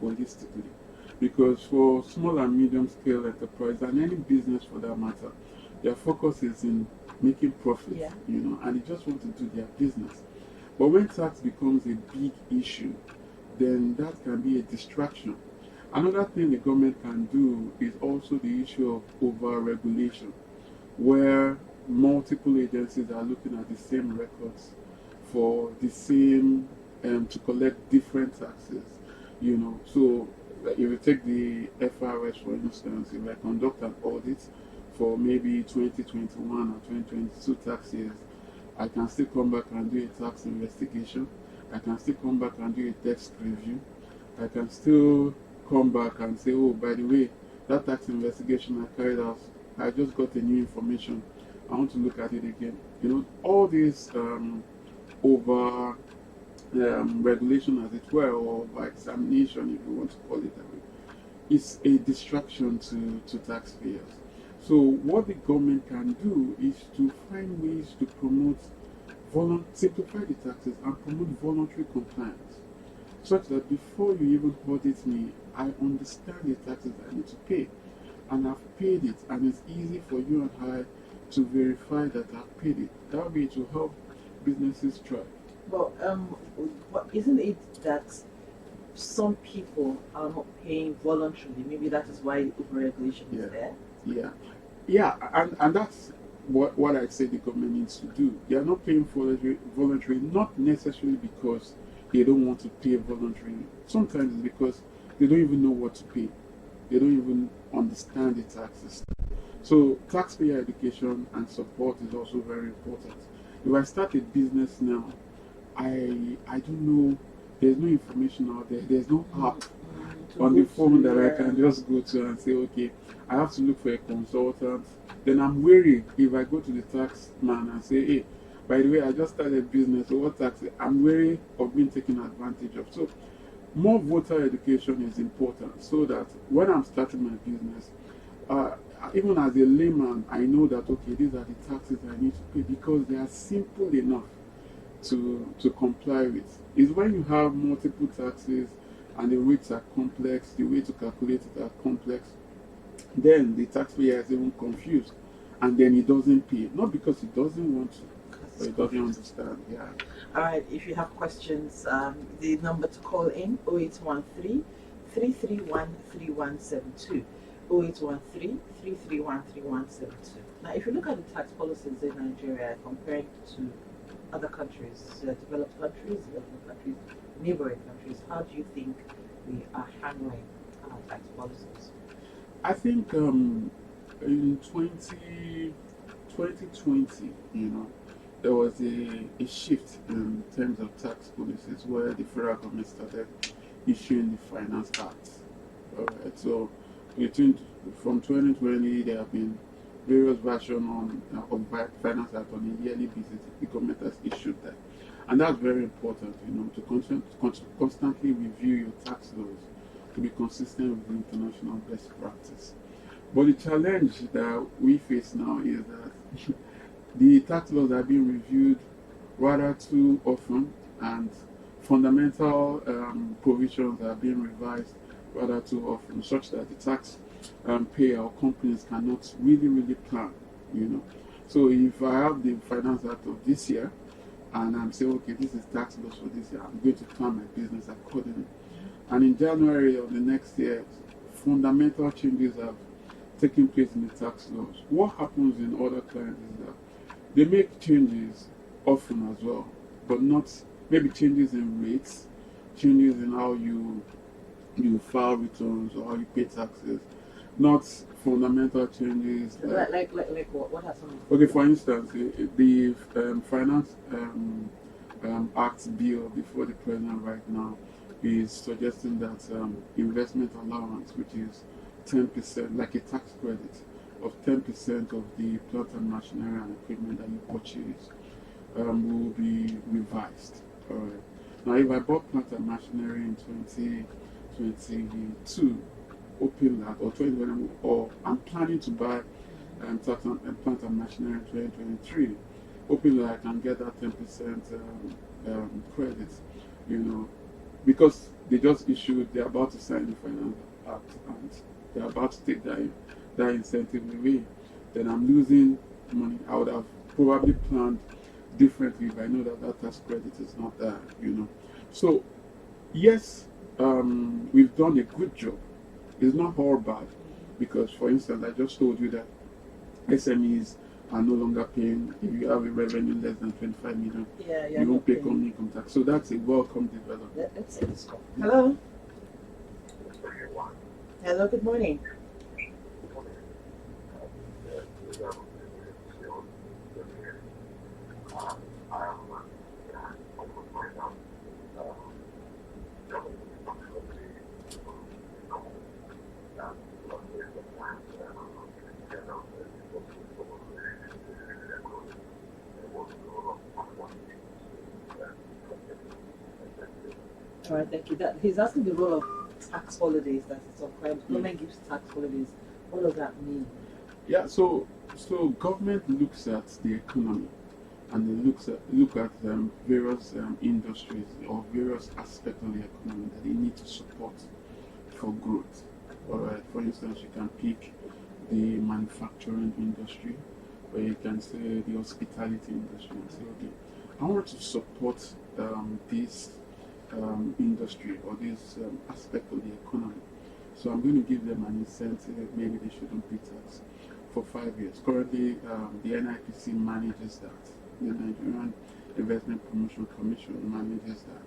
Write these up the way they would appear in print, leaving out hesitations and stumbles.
holistically. Because for small and medium scale enterprise and any business for that matter, their focus is in making profit, Yeah. and they just want to do their business. But when tax becomes a big issue, then that can be a distraction. Another thing the government can do is also the issue of over regulation, where multiple agencies are looking at the same records for the same to collect different taxes. So like, if you take the FRS for instance, if I conduct an audit for maybe 2021 or 2022 tax years, I can still come back and do a tax investigation. I can still come back and do a desk review. I can still come back and say, oh, by the way, that tax investigation I carried out, I just got a new information. I want to look at it again. All these over regulation, as it were, or by examination, if you want to call it that way, is a distraction to taxpayers. So what the government can do is to find ways to promote simplify the taxes and promote voluntary compliance, such that before you even audit me, I understand the taxes I need to pay, and I've paid it, and it's easy for you and I to verify that I've paid it. That way, it will help businesses thrive. Well, but isn't it that some people are not paying voluntarily? Maybe that is why overregulation is there. Yeah, and that's what I say the government needs to do. They are not paying voluntary, not necessarily because they don't want to pay voluntarily. Sometimes it's because they don't even know what to pay. They don't even understand the tax system. So taxpayer education and support is also very important. If I start a business now, I don't know, there's no information out there, there's no app on the phone that I can just go to and say, okay, I have to look for a consultant. Then I'm wary if I go to the tax man and say, hey, by the way, I just started a business, so what tax? I'm wary of being taken advantage of. So more voter education is important so that when I'm starting my business, even as a layman, I know that, okay, these are the taxes I need to pay because they are simple enough to comply with. Is when you have multiple taxes and the rates are complex, the way to calculate it are complex, then the taxpayer is even confused, and then he doesn't pay, not because he doesn't want to, but he doesn't understand. Yeah. All right, if you have questions, the number to call in 0813 331 3172. 0813 331 3172. Now, if you look at the tax policies in Nigeria compared to other countries, developed countries, neighboring countries, how do you think we are handling our tax policies? I think in 2020, there was a shift in terms of tax policies where the federal government started issuing the Finance Act. Alright, so from 2020, there have been various versions of Finance Act on a yearly basis. The government has issued that. And that's very important, to constantly review your tax laws to be consistent with the international best practice. But the challenge that we face now is that the tax laws are being reviewed rather too often, and fundamental provisions are being revised rather too often, such that the tax payer or companies cannot really plan. So if I have the Finance Act of this year, and I'm saying, okay, this is tax laws for this year, I'm going to plan my business accordingly. And in January of the next year, fundamental changes have taken place in the tax laws. What happens in other clients is that they make changes often as well, but not maybe changes in rates, changes in how you file returns or how you pay taxes, not fundamental changes. Like what? What are some? Okay, for instance, the Finance Act bill before the president right now is suggesting that investment allowance, which is 10%, like a tax credit of 10% of the plant and machinery and equipment that you purchase, will be revised. Alright. Now, if I bought plant and machinery in 2022, open that, or 2021, or I'm planning to buy plant and machinery in 2023, hoping that I can get that 10% credit, because they just issued, they're about to sign the finance act, and they're about to take that incentive away. Then I'm losing money. I would have probably planned differently if I know that that tax credit is not there, So, yes, we've done a good job. It's not all bad because, for instance, I just told you that SMEs are no longer paying if you have a revenue less than 25 million. Yeah, You don't pay company income tax. So that's a welcome development. Let's see this call. Hello. Hello. Good morning. All right, thank you. He's asking the role of tax holidays. That is of when government gives tax holidays. What does that mean? Yeah, so government looks at the economy, and they look at various industries or various aspects of the economy that they need to support for growth. All right, for instance, you can pick the manufacturing industry, or you can say the hospitality industry, and say, okay, I want to support this industry or this aspect of the economy. So I'm going to give them an incentive. Maybe they shouldn't pay tax for 5 years. Currently, the NIPC manages that. The Nigerian Investment Promotion Commission manages that,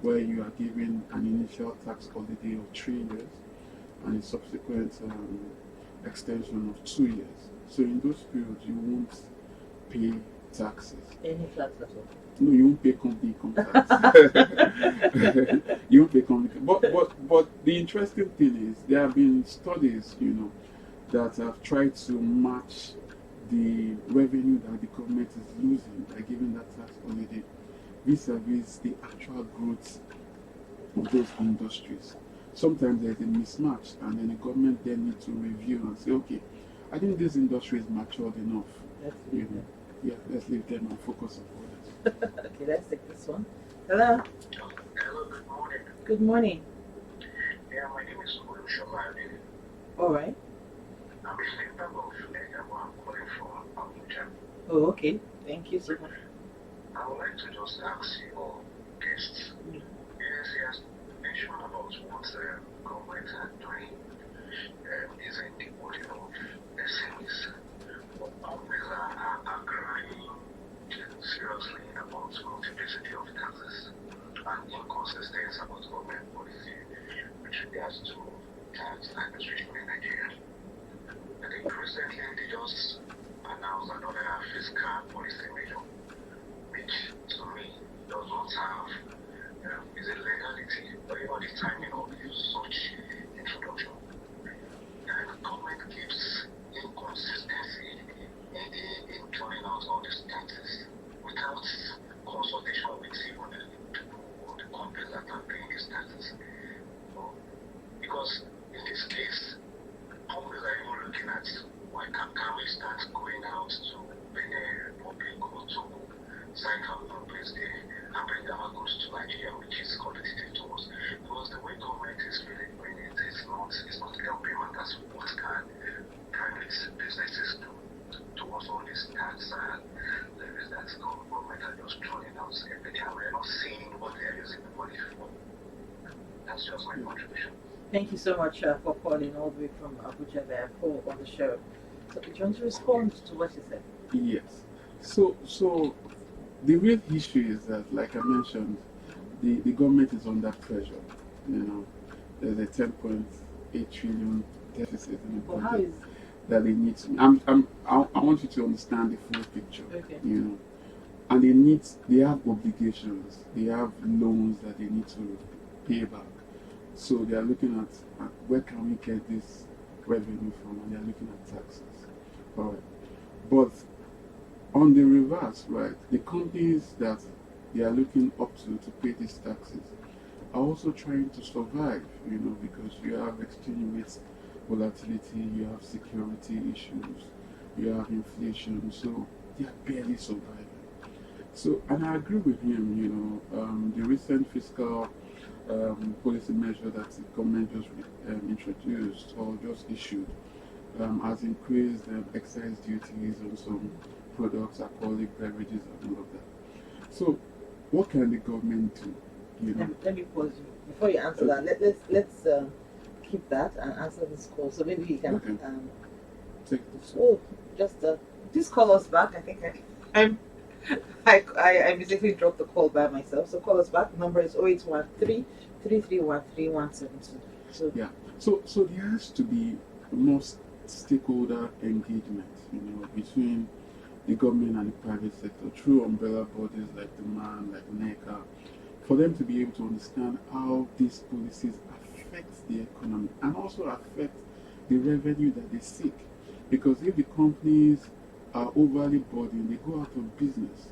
where you are given an initial tax holiday of 3 years and a subsequent extension of 2 years. So in those periods, you won't pay taxes. Any tax at all? No, you won't pay company income tax. You won't pay company. But the interesting thing is there have been studies, that have tried to match the revenue that the government is losing by giving that tax holiday vis-a-vis the actual growth of those industries. Sometimes there's a mismatch, and then the government then needs to review and say, okay, I think this industry is matured enough. Yeah, let's leave them and focus on others. Okay, let's take this one. Hello. Hello, good morning. Good morning. Yeah, my name is Olushoma. All right. I'm a member of Adeniran. I'm calling from Abuja. Oh, okay. Thank you so much. I would like to just ask your guests. Yes, he has mentioned about what government are doing is in the body of SMEs. But companies are crying seriously about multiplicity of taxes and inconsistency about government policy with regards to tax administration in Nigeria. I think recently they just announced another fiscal policy measure, which to me does not have is a legality or even the timing of such introduction. And the government keeps inconsistency in turning out all these taxes without consultation with even the people or the companies that are paying these taxes. So, because in this case, companies are even looking at why can we start going out to Benin Republic or Togo, sign up companies there and bring our goods to Nigeria, which is competitive to us. Because the way government is really doing it is not helping matters. What can private businesses do towards all these tax and levies that government are just throwing out every day? We're not seeing what they are using the money for. That's just my contribution. Thank you so much for calling all the way from Abuja there for on the show. So, do you want to respond to what you said? Yes. So the real issue is that, like I mentioned, the government is under pressure. There's a 10.8 trillion deficit in the Well, budget that they need to. I want you to understand the full picture. Okay. And they have obligations. They have loans that they need to pay back. So they are looking at where can we get this revenue from, and they are looking at taxes. All right. But on the reverse, right, the companies that they are looking up to pay these taxes are also trying to survive, because you have exchange rate volatility, you have security issues, you have inflation, so they are barely surviving. So, and I agree with him, the recent fiscal policy measure that the government just introduced or just issued has increased excise duties on some products, alcoholic beverages, and all of that. So, what can the government do? You know, Let me pause you before you answer that. Let's keep that and answer this call. So maybe you can. Okay. Take this. Oh, just please call us back. I think I basically dropped the call by myself. So call us back. The number is 0813 331 3172. So Yeah. So there has to be more stakeholder engagement, between the government and the private sector through umbrella bodies like the MAN, like NECA, for them to be able to understand how these policies affect the economy and also affect the revenue that they seek. Because if the companies are overly burdened, they go out of business,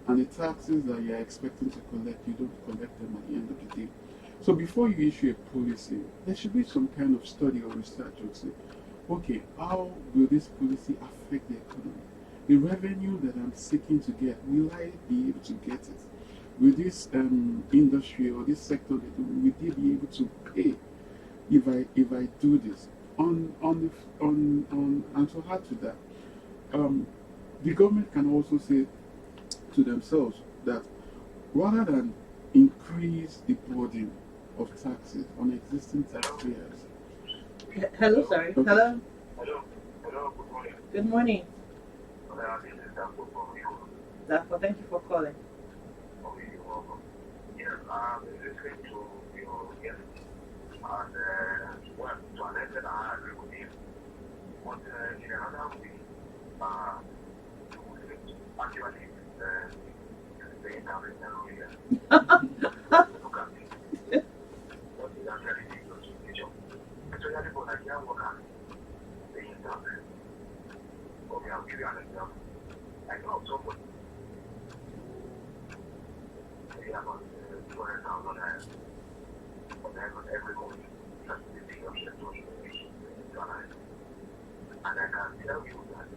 and the taxes that you are expecting to collect, you don't collect them at the end of the day. So before you issue a policy, there should be some kind of study or research to say, okay, how will this policy affect the economy? The revenue that I'm seeking to get, will I be able to get it? Will this industry or this sector, will they be able to pay if I do this? And to add to that, the government can also say to themselves that rather than increase the burden of taxes on existing taxpayers. hello, sorry. Okay. Hello. Hello, good morning. Good morning. This is Dapò from you. Dapo, thank you for calling. Okay, you're welcome. Yes, I'm listening to your guest, and well, to an extent I agree with him. But in another way, actually, the internet area. Look at it. What is actually the situation? Especially for Nigerian workers, the internet. Okay, I'll give you an example. I know somebody they have about 200,000 every month. That's the big object of Ghana. And I can tell you that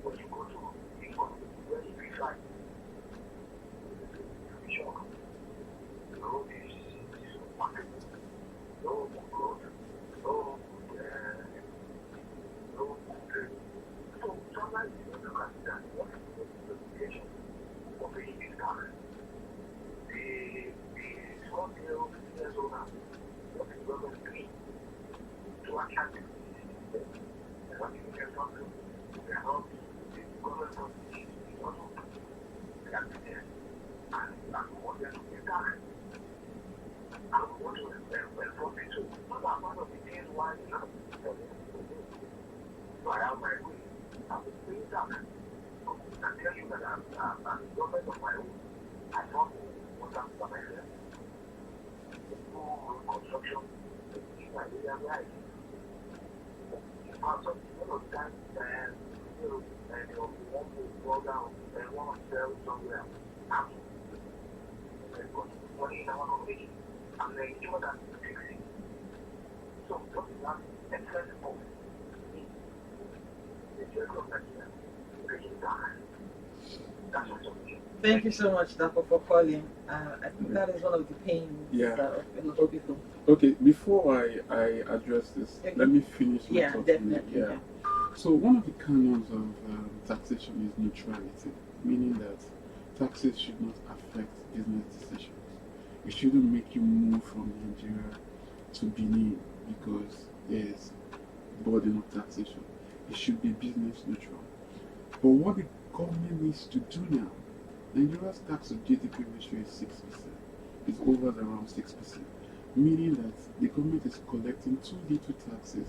when you go to England, where you reside, you'll be shocked. The road is wonderful. No road, no good. So sometimes you look at that. What is the situation of the English car? The small scale business owner, what is government doing to attract them? And what you can talk to, they are not the government companies, is also reacting there. And we want them to get that. And we want to enforce it too. Those are one of the things why you have to do. So I have my way. I will bring that. I tell you that I'm the government of my own. I don't want to for myself. Do construction in my area where I live. So one of the times, we want to go down and want to sell somewhere. Because money in our community, and then you know that fixing. So what is that? Excellent for me. The church of Nigeria, breaking down. That's what I'm doing. Thank you so much, Dapo, for calling. I think that is one of the pains Yeah. of a lot of people. Okay, before I address this, Okay. let me finish my Yeah, thought. definitely. Yeah. So one of the canons of taxation is neutrality, meaning that taxes should not affect business decisions. It shouldn't make you move from Nigeria to Benin because there's burden of taxation. It should be business neutral. But what the government needs to do now, Nigeria's tax to GDP ratio is 6%. It's over around 6%, meaning that the government is collecting too little taxes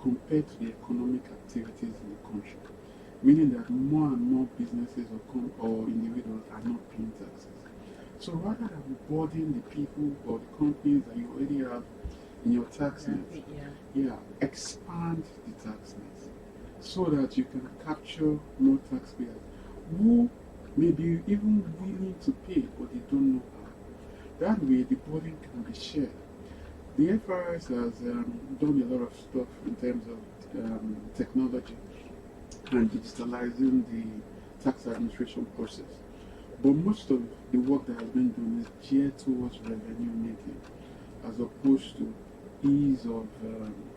compared to the economic activities in the country, meaning that more and more businesses or individuals are not paying taxes. So rather than burden the people or the companies that you already have in your tax net, expand the tax net so that you can capture more taxpayers who may be even willing to pay, but they don't know how. That way, the burden can be shared. The FRS has done a lot of stuff in terms of technology and digitalizing the tax administration process. But most of the work that has been done is geared towards revenue making. as opposed to ease of,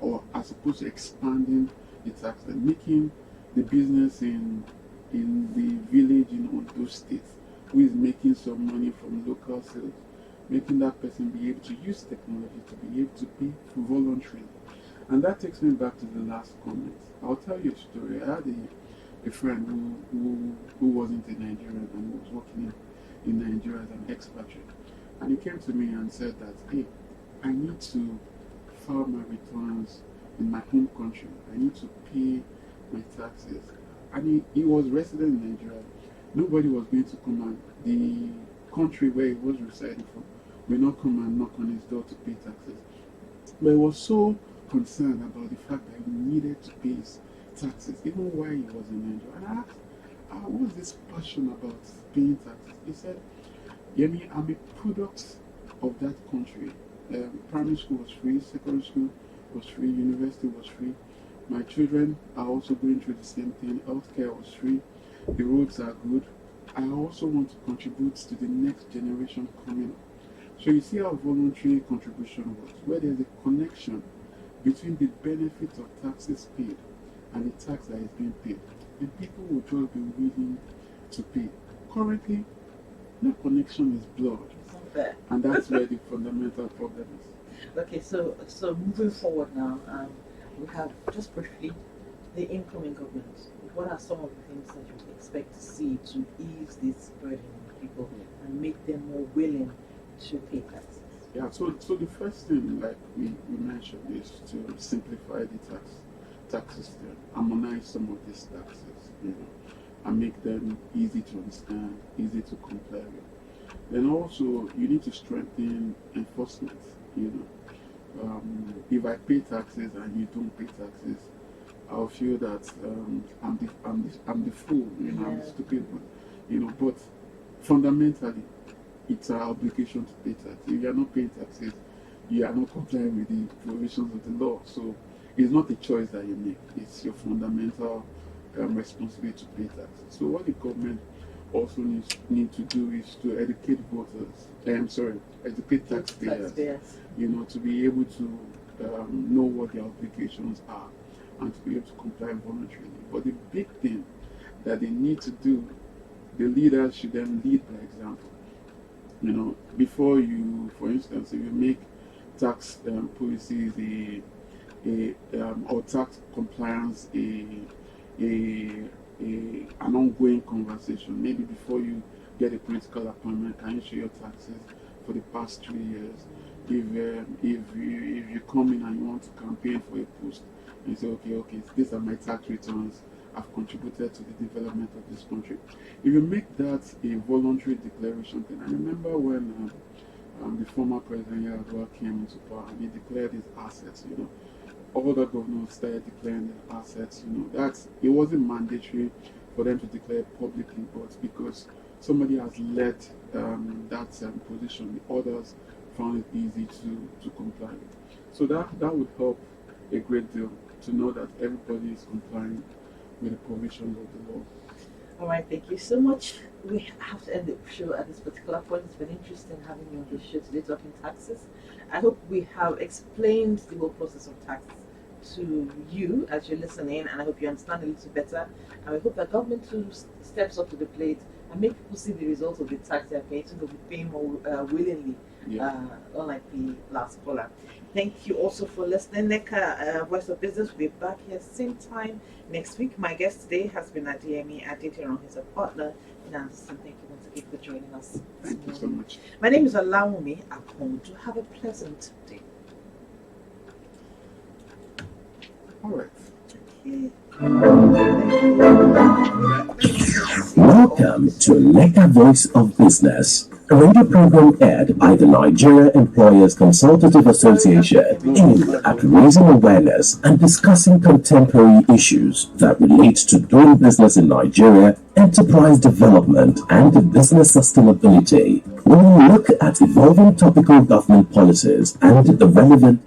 or as opposed to expanding the tax and making the business in the village in Ondo State who is making some money from local sales, making that person be able to use technology to be able to pay voluntarily. And that takes me back to the last comment. I'll tell you a story. I had a friend who wasn't a Nigerian and was working in Nigeria as an expatriate. And he came to me and said that, hey, I need to file my returns in my home country. I need to pay my taxes. And he was resident in Nigeria. Nobody was going to come and the country where he was residing from will not come and knock on his door to pay taxes. But he was so concerned about the fact that he needed to pay his taxes, even while he was in Nigeria. And I asked, what's this passion about paying taxes? He said, Yemi, I'm a product of that country. Primary school was free, secondary school was free, university was free. My children are also going through the same thing. Healthcare was free. The roads are good. I also want to contribute to the next generation coming up. So you see how voluntary contribution works, where there's a connection between the benefits of taxes paid and the tax that is being paid. And people will just be willing to pay. Currently, that connection is blurred. And that's where the fundamental problem is. Okay, so moving forward now, we have just briefly the incoming government. What are some of the things that you would expect to see to ease this burden on people and make them more willing to pay taxes? Yeah, so the first thing, like we mentioned, is to simplify the tax system, harmonize some of these taxes, and make them easy to understand, easy to comply with. Then also, you need to strengthen enforcement. If I pay taxes and you don't pay taxes, I'll feel that I'm the fool, I'm the stupid one, But fundamentally, it's our obligation to pay tax. If you are not paying taxes, you are not complying with the provisions of the law. So it's not a choice that you make. It's your fundamental responsibility to pay taxes. So what the government also need to do is to educate voters. Educate taxpayers. To be able to know what their obligations are and to be able to comply voluntarily. But the big thing that they need to do, the leaders should then lead by example. Before you, for instance, if you make tax policies or tax compliance an ongoing conversation. Maybe before you get a political appointment, can you show your taxes for the past 3 years? If you come in and you want to campaign for a post, and you say, okay, these are my tax returns. I've contributed to the development of this country. If you make that a voluntary declaration, then I remember when the former president Yar'Adua came into power and he declared his assets. All the governors started declaring their assets. That it wasn't mandatory for them to declare publicly, but because somebody has led that position, the others found it easy to comply with. So that would help a great deal to know that everybody is complying with the provisions of the law. All right, thank you so much. We have to end the show at this particular point. It's been interesting having you on the show today talking taxes. I hope we have explained the whole process of tax to you as you're listening, and I hope you understand a little better. And we hope that government too steps up to the plate and make people see the results of the tax they're paying, so they'll be paying more willingly, unlike the last caller. Thank you also for listening. NECA Voice of Business will be back here same time next week. My guest today has been Adeyemi. Adeniran, he's a partner in Anderson. Thank you once again for joining us. Thank you so much. My name is Olawumi Akonju. Have a pleasant day. All right. Okay. Welcome to NECA Voice of Business, a radio program aired by the Nigeria Employers Consultative Association, aimed at raising awareness and discussing contemporary issues that relate to doing business in Nigeria, enterprise development, and business sustainability. We will look at evolving topical government policies and the relevant